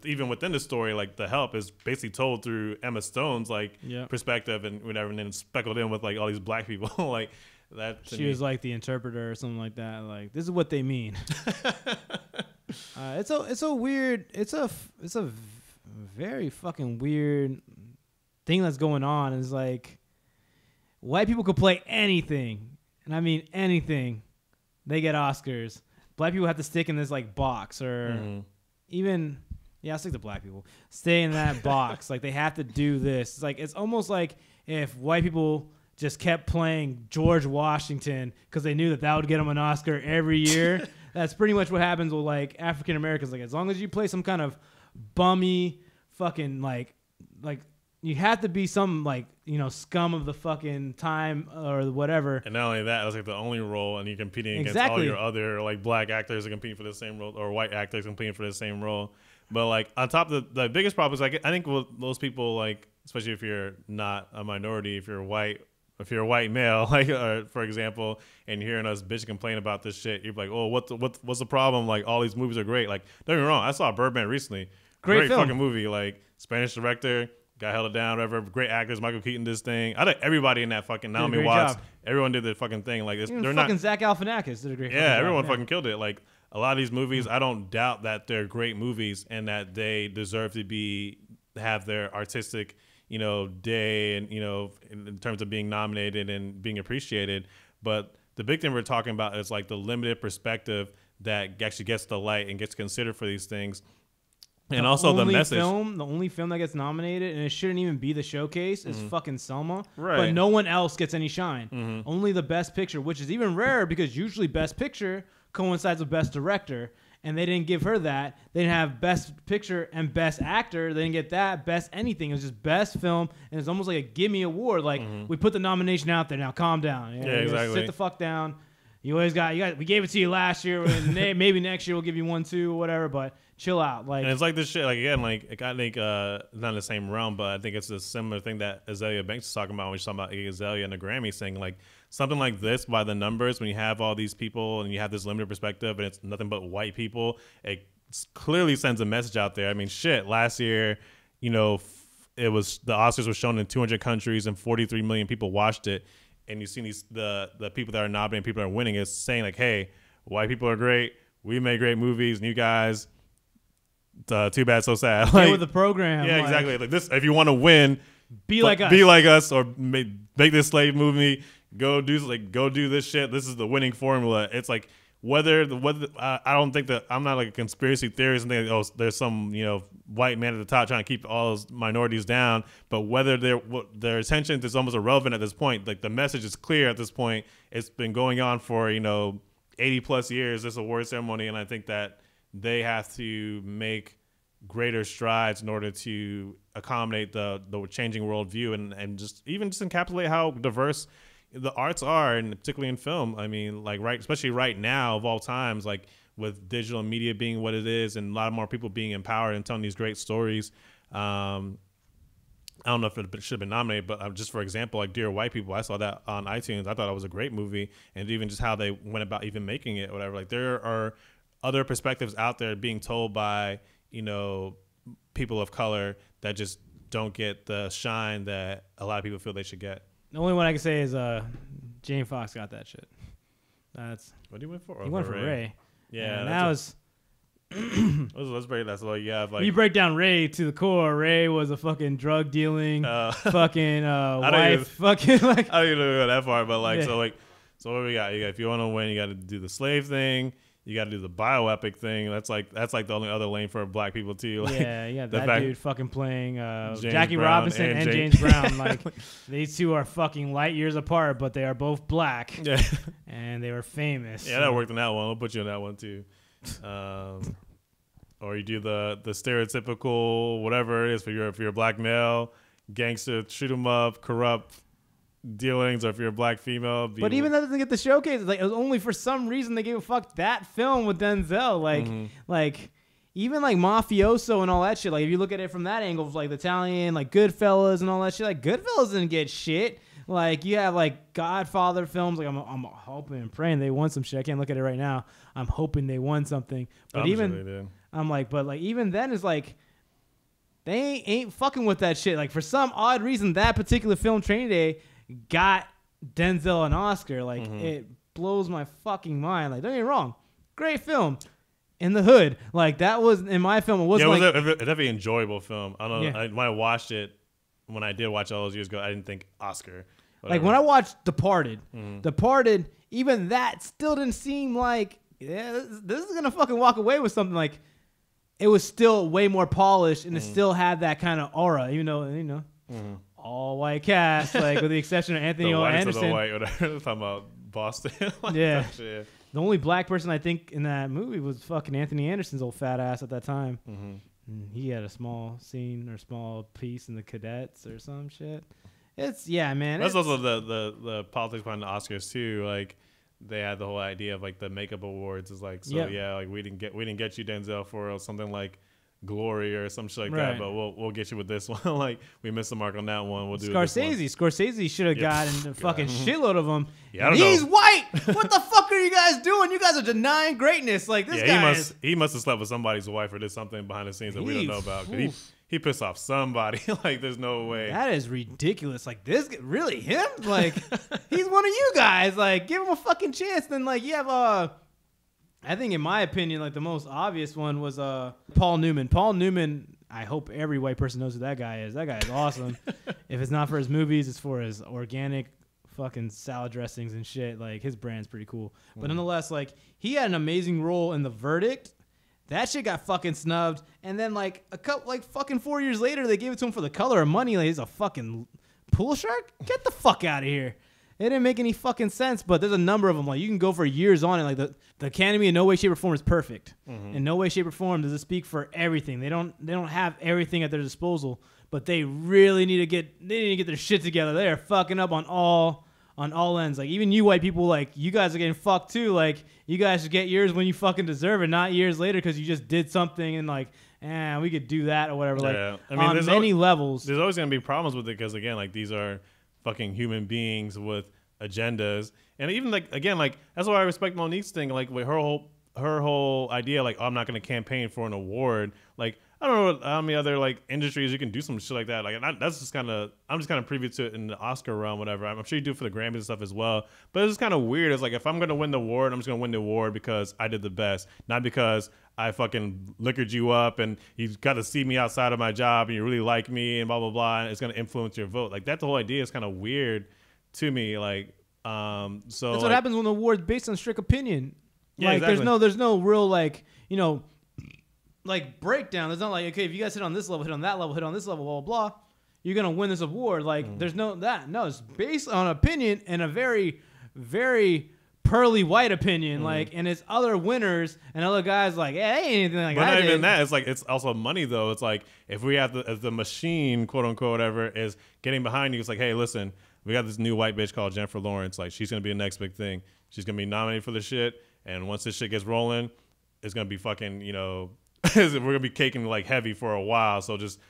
even within the story, like The Help is basically told through Emma Stone's perspective and whatever, and then speckled in with like all these black people. Like that. She was like the interpreter or something like that. Like, this is what they mean. It's a very fucking weird thing that's going on. Is like, white people could play anything, and I mean anything. They get Oscars. Black people have to stick in this like box, or even. Yeah, I'll stick to black people. Stay in that box. Like, they have to do this. It's like, it's almost like if white people just kept playing George Washington because they knew that would get them an Oscar every year. That's pretty much what happens with like African Americans. Like, as long as you play some kind of bummy fucking like you have to be some like, scum of the fucking time or whatever. And not only that, it's like the only role, and you're competing against all your other like black actors are competing for the same role, or white actors competing for the same role. But like on top of the biggest problem is like, I think with those people, like, especially if you're not a minority, if you're a white male, like for example, and you're hearing us bitch complain about this shit, you're like, oh, what's the problem? Like, all these movies are great. Like, don't get me wrong, I saw Birdman recently. Great fucking movie. Like, Spanish director, guy held it down, whatever. Great actors, Michael Keaton, this thing. I think everybody in that fucking Naomi Watts, everyone did the fucking thing. Like, they're not. Zach Galifianakis did a great. Yeah, everyone fucking killed it. Like, a lot of these movies, I don't doubt that they're great movies and that they deserve to have their artistic, day and, in terms of being nominated and being appreciated. But the big thing we're talking about is like the limited perspective that actually gets the light and gets considered for these things. And also the message. The only film that gets nominated, and it shouldn't even be the showcase, is fucking Selma. Right. But no one else gets any shine. Only the Best Picture, which is even rarer because usually Best Picture coincides with Best Director, and they didn't give her that. They didn't have Best Picture and Best Actor. They didn't get that. Best anything. It was just Best Film, and it's almost like a gimme award. Like, we put the nomination out there. Now calm down. Yeah, exactly. Sit the fuck down. You always got. We gave it to you last year. Maybe next year we'll give you one too, or whatever. But chill out. Like, and it's like this shit. Like, again, like, I think not in the same realm, but I think it's a similar thing that Azalea Banks was talking about when she's talking about Azalea and the Grammy, saying like, something like this, by the numbers, when you have all these people and you have this limited perspective and it's nothing but white people, it clearly sends a message out there. I mean, shit, last year, it was, the Oscars were shown in 200 countries and 43 million people watched it. And you've seen the people that are nominated, people that are winning, is saying like, hey, white people are great. We make great movies, and you guys, Too Bad, So Sad. Get with the program. Yeah, like, exactly. Like this, if you want to win, Be like us. Be like us, or make this slave movie. Go do this shit. This is the winning formula. It's like whether I don't think that I'm not like a conspiracy theorist and think there's some white man at the top trying to keep all those minorities down, but whether their attention is almost irrelevant at this point. Like the message is clear at this point. It's been going on for 80 plus years, this award ceremony, and I think that they have to make greater strides in order to accommodate the changing worldview and just encapsulate how diverse the arts are, and particularly in film. I mean, like especially right now of all times, like with digital media being what it is, and a lot more people being empowered and telling these great stories. I don't know if it should have been nominated, but just for example, like Dear White People, I saw that on iTunes. I thought it was a great movie, and even just how they went about even making it, or whatever. Like there are other perspectives out there being told by people of color that just don't get the shine that a lot of people feel they should get. The only one I can say is Jane Fox got that shit. That's what did he win for? He went for Ray. Yeah, and that was. Let's break that. So you have like you break down Ray to the core. Ray was a fucking drug dealing, fucking wife, fucking like. I don't even know that far, but like so what do we got? If you want to win, you got to do the slave thing. You got to do the bioepic thing. That's like the only other lane for black people too. Like, yeah, that dude fucking playing Jackie Brown Robinson and James Brown. Like these two are fucking light years apart, but they are both black. Yeah, and they were famous. Yeah, that worked in that one. We'll put you in that one too. Or you do the stereotypical whatever it is if you're a black male, gangster, shoot 'em up, corrupt dealings, or if you're a black female. But even that doesn't get the showcase. Like it was only for some reason they gave a fuck that film with Denzel. Like even like Mafioso and all that shit. Like if you look at it from that angle, like the Italian, like Goodfellas and all that shit. Like Goodfellas didn't get shit. Like you have like Godfather films. Like I'm hoping and praying they won some shit. I can't look at it right now. I'm hoping they won something. But I'm sure they did. I'm like, but like even then is like. They ain't fucking with that shit. Like for some odd reason, that particular film, Training Day, got Denzel an Oscar. Like it blows my fucking mind. Like don't get me wrong, great film. In the Hood, like that was in my film. It wasn't was like a definitely enjoyable film. I don't know. Yeah. When I watched it, when I did watch it all those years ago, I didn't think Oscar. Whatever. Like when I watched Departed, even that still didn't seem like this is gonna fucking walk away with something. Like it was still way more polished and it still had that kind of aura, even though all white cast, like with the exception of Anthony Anderson. The white, whatever. Talking about Boston. Like yeah. The only black person I think in that movie was fucking Anthony Anderson's old fat ass at that time. He had a small scene or small piece in the Cadets or some shit. Man. That's also the politics behind the Oscars too. Like they had the whole idea of like the makeup awards is like like we didn't get you Denzel for something like Glory or some shit like that, but we'll get you with this one. Like we missed the mark on that one. We'll do Scorsese should have gotten a fucking shitload of them. Yeah, he's white. What the fuck are you guys doing? You guys are denying greatness. Like this guy he must have slept with somebody's wife or did something behind the scenes that we don't know about. He pissed off somebody. Like there's no way. That is ridiculous. Like this really him? Like he's one of you guys. Like give him a fucking chance. Then like you have I think in my opinion, like the most obvious one was Paul Newman. Paul Newman, I hope every white person knows who that guy is. That guy is awesome. If it's not for his movies, it's for his organic fucking salad dressings and shit. Like his brand's pretty cool. But nonetheless, like he had an amazing role in The Verdict. That shit got fucking snubbed. And then like a couple, like fucking 4 years later, they gave it to him for The Color of Money. Like he's a fucking pool shark. Get the fuck out of here. It didn't make any fucking sense, but there's a number of them. Like you can go for years on it. Like the Academy in no way, shape, or form is perfect. In no way, shape, or form does it speak for everything. They don't have everything at their disposal, but they really need to get their shit together. They are fucking up on all ends. Like even you white people, like you guys are getting fucked too. Like you guys should get yours when you fucking deserve it, not years later because you just did something and like, we could do that or whatever. Like I mean, on many levels, there's always gonna be problems with it because again, like these are fucking human beings with agendas, and even like again, like that's why I respect Monique's thing. Like with her whole idea, like I'm not going to campaign for an award. Like I don't know how many other like industries you can do some shit like that. Like that's just kind of I'm just kind of privy to it in the Oscar realm, whatever. I'm sure you do it for the Grammys and stuff as well. But it's just kind of weird. It's like if I'm gonna win the award, I'm just gonna win the award because I did the best, not because I fucking liquored you up and you got to see me outside of my job and you really like me and blah blah blah. And it's gonna influence your vote. Like that's the whole idea is kind of weird to me. Like so that's like, what happens when the award's based on strict opinion. Yeah, like exactly. there's no real like like breakdown. There's not like, okay, if you guys hit on this level, hit on that level, hit on this level, blah blah blah, you're gonna win this award. Like there's no that. No, it's based on opinion and a very, very pearly white opinion. Like, and it's other winners and other guys like, yeah, ain't anything like but that. not even that. It's like it's also money though. It's like if we have the machine, quote unquote, whatever, is getting behind you. It's like, hey, listen, we got this new white bitch called Jennifer Lawrence. Like she's gonna be the next big thing. She's gonna be nominated for the shit. And once this shit gets rolling, it's gonna be fucking, we're gonna be caking like heavy for a while. So just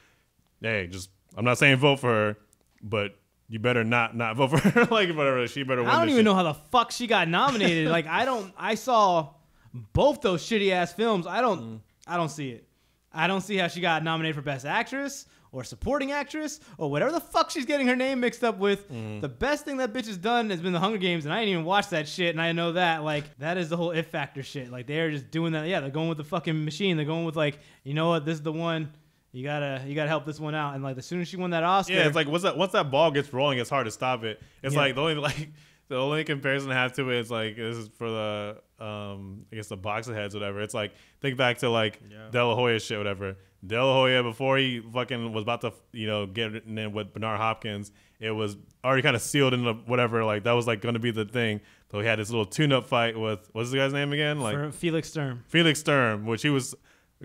I'm not saying vote for her, but you better not vote for her. Like whatever, she better win. I don't even know how the fuck she got nominated. Like I saw both those shitty ass films. I don't see it. I don't see how she got nominated for Best Actress or Supporting Actress or whatever the fuck she's getting her name mixed up with. The best thing that bitch has done has been the Hunger Games, and I didn't even watch that shit, and I know that. Like, that is the whole If Factor shit. Like, they're just doing that. Yeah, they're going with the fucking machine. They're going with, like, you know what, this is the one. You gotta help this one out. And, like, as soon as she won that Oscar. Yeah, it's like once that ball gets rolling, it's hard to stop it. It's like the only comparison I have to it is like this is for the I guess the boxing heads, whatever. It's like think back to like De La Hoya shit, whatever. De La Hoya before he fucking was about to get in with Bernard Hopkins, it was already kind of sealed in the whatever. Like that was like going to be the thing. So he had this little tune-up fight with what's the guy's name again? Like for Felix Sturm. Felix Sturm, which he was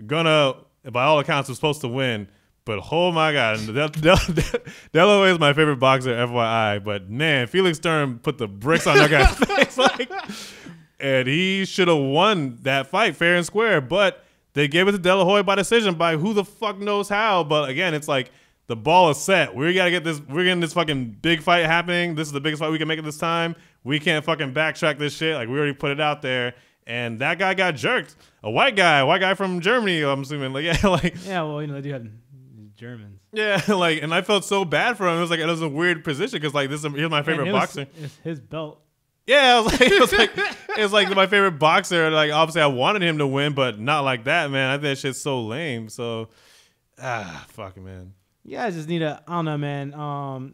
gonna, by all accounts, was supposed to win. But oh my God, De La Hoya is my favorite boxer, FYI. But man, Felix Sturm put the bricks on that guy's face, and he should have won that fight fair and square. But they gave it to De La Hoya by decision, by who the fuck knows how. But again, it's like the ball is set. We gotta get this. We're getting this fucking big fight happening. This is the biggest fight we can make at this time. We can't fucking backtrack this shit. Like we already put it out there. And that guy got jerked. A white guy from Germany. I'm assuming. Well, they do have Germans. Yeah, and I felt so bad for him. It was like it was a weird position because he's my favorite boxer. It's his belt. Yeah, it was like my favorite boxer. Like obviously, I wanted him to win, but not like that, man. I think that shit's so lame. So, fuck it, man. Yeah, I just need I don't know, man.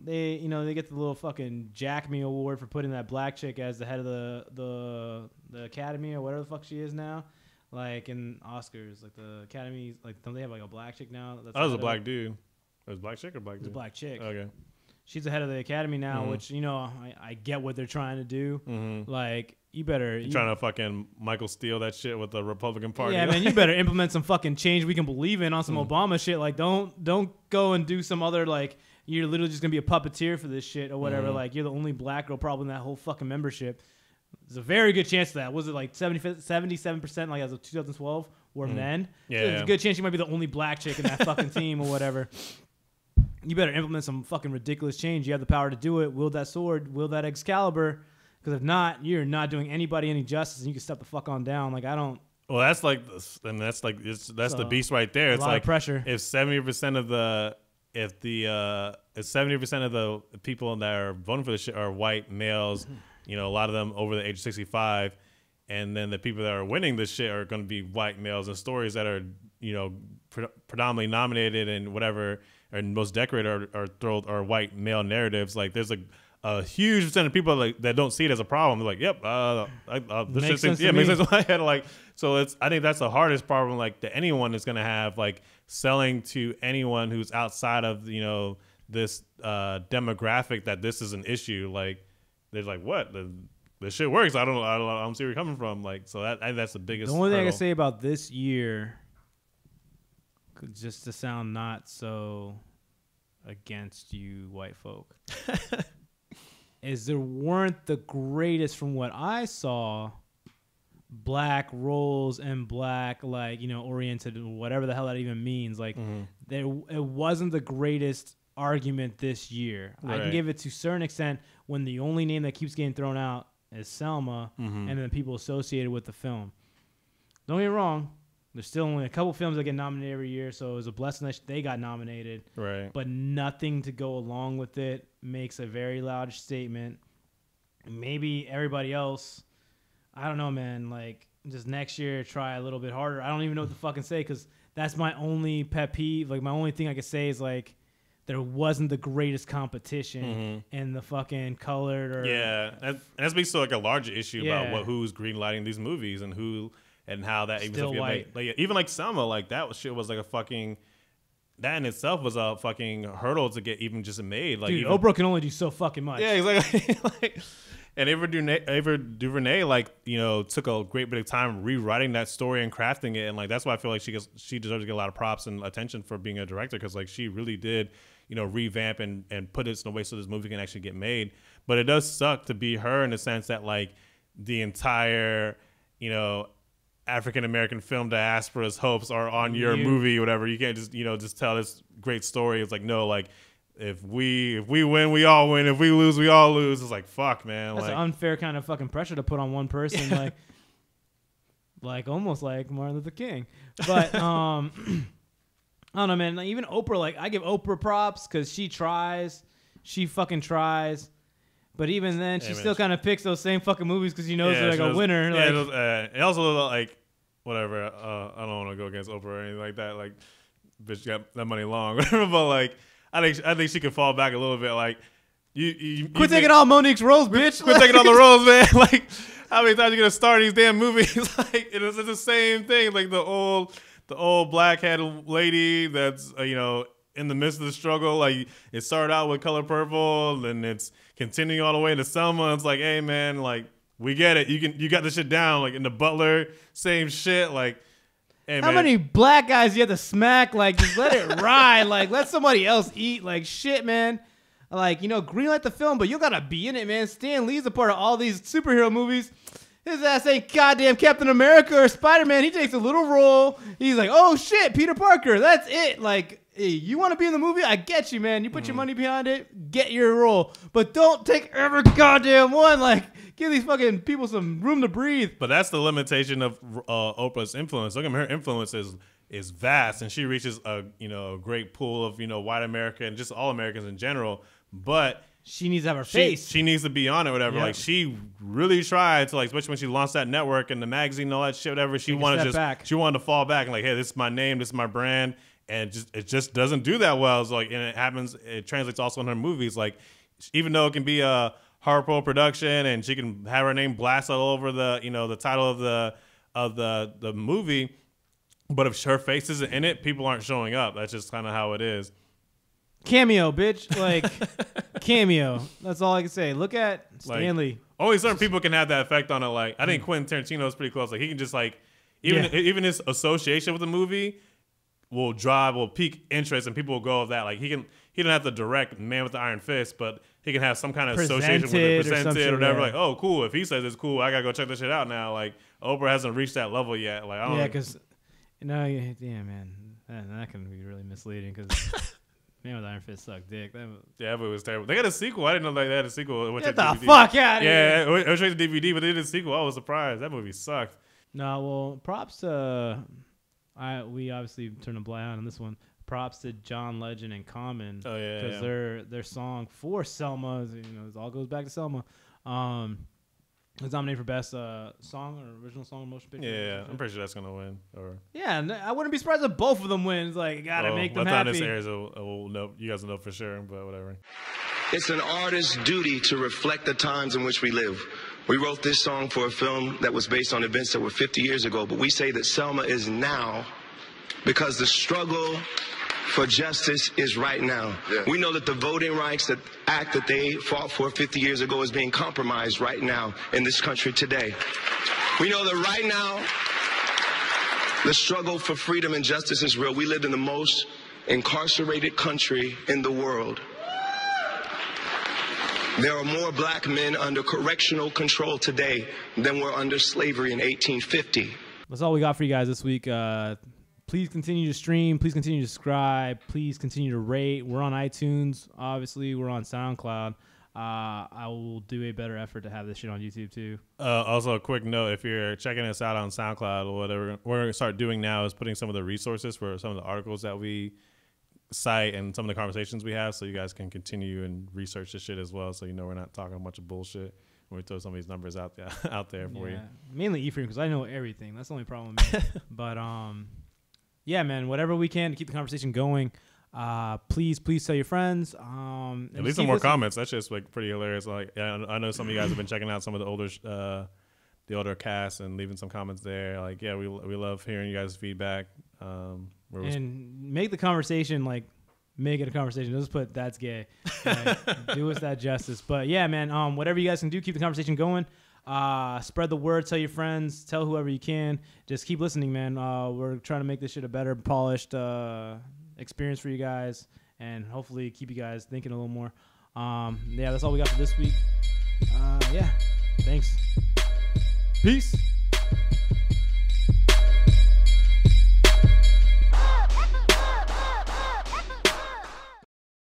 They get the little fucking Jack Me award for putting that black chick as the head of the Academy or whatever the fuck she is now. Like in Oscars, like the Academy, like don't they have like a black chick now? That was a black dude. It was a black chick or black dude? It's a black chick. Okay. She's the head of the Academy now, which I get what they're trying to do. Like you better trying to fucking Michael Steele that shit with the Republican Party. Yeah, man, you better implement some fucking change we can believe in on some Obama shit. Like don't go and do some other like you're literally just gonna be a puppeteer for this shit or whatever. Like you're the only black girl probably in that whole fucking membership. There's a very good chance of that. Was it like 77% like as of 2012 were men? Yeah, so there's a good chance you might be the only black chick in that fucking team or whatever. You better implement some fucking ridiculous change. You have the power to do it. Wield that sword. Wield that Excalibur. Because if not, you're not doing anybody any justice, and you can step the fuck on down. Like I don't. Well, that's the beast right there. It's like pressure. If 70% of the if 70% of the people that are voting for this shit are white males, a lot of them over the age of 65, and then the people that are winning this shit are going to be white males, and stories that are predominantly nominated and whatever and most decorated are white male narratives. Like there's a huge percent of people that don't see it as a problem. They're like, yep, this shit seems, makes sense in my head. Like, so I think that's the hardest problem. Like that anyone is going to have, like selling to anyone who's outside of this demographic that this is an issue. Like, they're like, what the shit works. I don't see where you're coming from. Like, so I think that's the biggest. The only thing I hurdle. can say about this year, just to sound not so against you white folk, is there weren't the greatest, from what I saw, black roles and black oriented, whatever the hell that even means. Like it wasn't the greatest argument this year. Right. I can give it to a certain extent when the only name that keeps getting thrown out is Selma, and then people associated with the film. Don't get me wrong, There's still only a couple films that get nominated every year, so it was a blessing that they got nominated. Right. But nothing to go along with it makes a very loud statement. Maybe everybody else, I don't know, man, like, just next year try a little bit harder. I don't even know what to fucking say because that's my only pet peeve. Like, my only thing I could say is, like, there wasn't the greatest competition in the fucking colored or... Yeah, that speaks to, like, a larger issue about who's greenlighting these movies and who... And how that even Still stuff white. like, even like Selma, like that shit was like a fucking, that in itself was a fucking hurdle to get even just made. Like, Dude, even, Oprah can only do so fucking much. yeah, exactly. Like, and Ava DuVernay, like, you know, took a great bit of time rewriting that story and crafting it, and like that's why I feel like she deserves to get a lot of props and attention for being a director because like she really did, you know, revamp and put it in a way so this movie can actually get made. But it does suck to be her in the sense that like the entire, you know, African American film diaspora's hopes are on your movie, whatever. You can't just, you know, just tell this great story. It's like, no, like if we win, we all win. If we lose, we all lose. It's like, fuck, man. That's like, an unfair kind of fucking pressure to put on one person, like almost like Martin Luther King. But I don't know, man. Like, even Oprah, like I give Oprah props because she fucking tries. But even then, she still kind of picks those same fucking movies because she knows they're like a winner. Yeah, like, and also like whatever. I don't want to go against Oprah or anything like that. Like, bitch got that money long, whatever. But like, I think she can fall back a little bit. Like, you quit taking all Monique's roles, bitch. Quit taking all the roles, man. Like, how many times you gonna star these damn movies? Like, it's the same thing. Like the old black-headed lady that's you know, in the midst of the struggle. Like, it started out with Color Purple, and it's continuing all the way to Selma. It's like, hey man, like, we get it. You got this shit down. Like in The Butler, same shit. Like, hey, how man. many black guys you have to smack? Like, just let it ride. Like, let somebody else eat. Like, shit, man. Like, you know, greenlight the film, but you gotta be in it, man. Stan Lee's a part of all these superhero movies. His ass ain't goddamn Captain America or Spider-Man. He takes a little role. He's like, oh shit, Peter Parker. That's it. Like, hey, you want to be in the movie? I get you, man. You put your money behind it, get your role. But don't take every goddamn one. Like, give these fucking people some room to breathe. But that's the limitation of Oprah's influence. Look at her influence is vast, and she reaches a great pool of white America and just all Americans in general. But she needs to have her face. She needs to be on it, whatever. Yeah. Like, she really tried to, like, especially when she launched that network and the magazine and all that shit, whatever. She wanted to fall back and like, hey, this is my name, this is my brand. And it just doesn't do that well. It's like, and it translates also in her movies. Like, even though it can be a Harpo production and she can have her name blasted all over the title of the movie, but if her face isn't in it, people aren't showing up. That's just kind of how it is. Cameo, bitch. Like, cameo. That's all I can say. Look at Stanley. Like, only certain people can have that effect on it. Like, I think Quentin Tarantino is pretty close. Like, he can just, like, even his association with the movie will pique interest, and people will go with that. Like, he don't have to direct Man with the Iron Fist, but he can have some kind of association with it, presented or whatever. Yeah. Like, oh, cool. If he says it's cool, I gotta go check this shit out now. Like, Oprah hasn't reached that level yet. Like, I don't. Yeah, because man, that can be really misleading because. Man with Iron Fist sucked dick. Yeah, but it was terrible. They got a sequel. I didn't know they had a sequel. Get the fuck out of here. Yeah, it went straight to DVD, but they did a sequel. I was surprised. That movie sucked. No, well, props to... we obviously turned a blind eye on this one. Props to John Legend and Common. Oh, yeah. Because their song for Selma, it all goes back to Selma. It was nominated for Best Song or Original Song Motion Picture. Yeah, I'm pretty sure that's going to win. Yeah, and I wouldn't be surprised if both of them win. It's like, gotta make them happy. By the time this airs, we'll know, you guys will know for sure, but whatever. It's an artist's duty to reflect the times in which we live. We wrote this song for a film that was based on events that were 50 years ago, but we say that Selma is now because the struggle for justice is right now. Yeah. We know that the Voting Rights Act that they fought for 50 years ago is being compromised right now in this country today. We know that right now the struggle for freedom and justice is real. We live in the most incarcerated country in the world. There are more black men under correctional control today than were under slavery in 1850. That's all we got for you guys this week. Please continue to stream. Please continue to subscribe. Please continue to rate. We're on iTunes. Obviously, we're on SoundCloud. I will do a better effort to have this shit on YouTube too. Also, a quick note: if you're checking us out on SoundCloud or whatever, what we're gonna start doing now is putting some of the resources for some of the articles that we cite and some of the conversations we have, so you guys can continue and research this shit as well. So we're not talking a bunch of bullshit when we throw some of these numbers out there for you. Mainly Ephraim, because I know everything. That's the only problem. But yeah, man, whatever we can to keep the conversation going. Please tell your friends. Leave some more comments. That's just like pretty hilarious. Like, I know some of you guys have been checking out some of the older cast and leaving some comments there. Like, yeah, we love hearing you guys' feedback. And make the conversation make it a conversation. Don't just put that's gay. Do us that justice. But yeah, man. Whatever you guys can do, keep the conversation going. Spread the word. Tell your friends. Tell whoever you can. Just keep listening, man. We're trying to make this shit a better, polished experience for you guys, and hopefully keep you guys thinking a little more. Yeah, that's all we got for this week. Yeah, thanks. Peace.